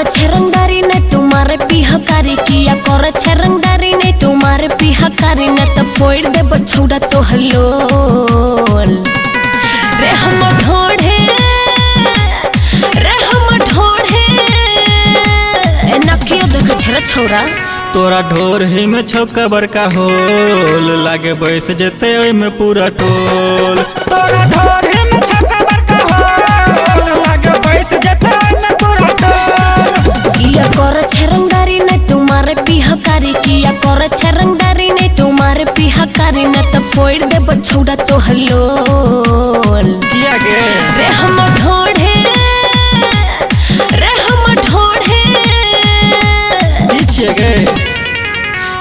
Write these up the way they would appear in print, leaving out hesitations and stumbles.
छरंगारी ने तुम्हारे पिहकारी किया कर छरंगारी ने तुम्हारे पिहकारी ने तो फोड़ दे बछौड़ा तो हलोल रे हम ढोढ़े नखियो देख छरा छौरा तोरा ढोर ही में छौका बड़का होल लागे बैस जेते ओय में पूरा टोल। तोरा ढोर ही में छौका बड़का होल लागे बैस जेते ओय में पूरा टोल। किया कर छरंगारी ने तुम्हारे पिहकारी किया कर छरंगारी ने तुम्हारे पिहकारी ने तो फोड़ दे बछौड़ा तो हलोल किया गे रे हम ढोढ़े पीछे गे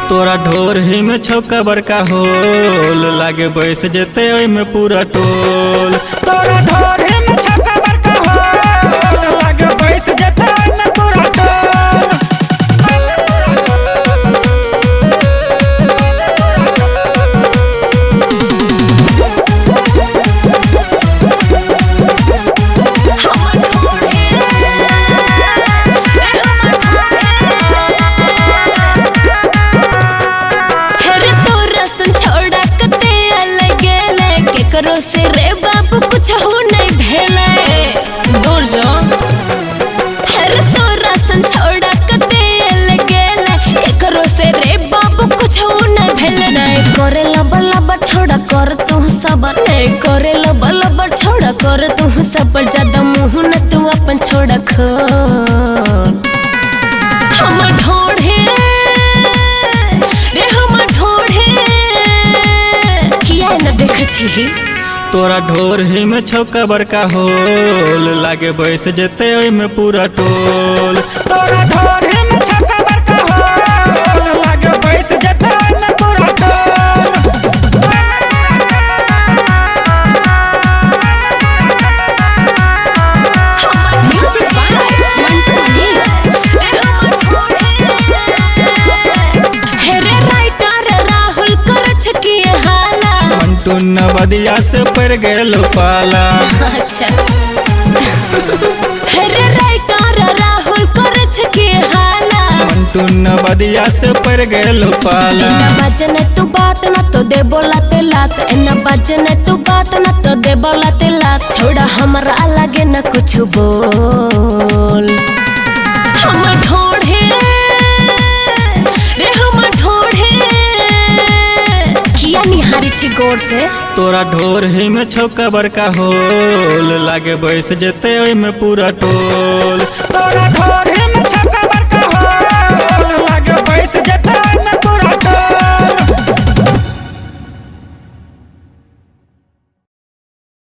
तोरा ढोर ही में छौका बड़का होल लागे बैस जेते ओय में पूरा टोल। तोरा ढोर ही में छौका बड़का होल लागे बैस जेते ओय में पूरा टोल। करो से रे बाबू कुछ हो नहीं भेले दूर जो हर तोरा सन छोड़ा कते लगेले के करो से रे बाबू कुछ हो नहीं भेले नहीं करे लब लब छोड़ा कर तू सब नहीं करे लब लब छोड़ा कर तू सब ज्यादा मुंह न तू अपन छोड़ा खोल हम ढोढ़े रे हम ढोढ़े किया न देख छी तोरा ढोर ही में छौका बड़का होल लागे बैस जेते ओय में पूरा टोल। तोरा ढोर ही में छौका बड़का होल लागे बैस जेते ओय में पूरा टोल। म्यूजिक बाय मंटू नील हेरे राइटर राहुल करछ की हाला मंटू नवदिया से पड़ गेलो पाला। अच्छा हेरे राइटर राहुल करछ की हाला मंटू नवदिया से पड़ गेलो पाला। न बजने तू बात न तो दे बोलाते लात न बजने तू बात न तो दे बोलाते लात छोड़ा हमरा लगे न कुछ बोल हम ढोढ़े रे हम ढोढ़े किया निहारी छी गौर से तोरा ढोर ही में छौका बड़का होल लागे बैस जेते ओय में पूरा टोल। तोरा ढोर ही में छौका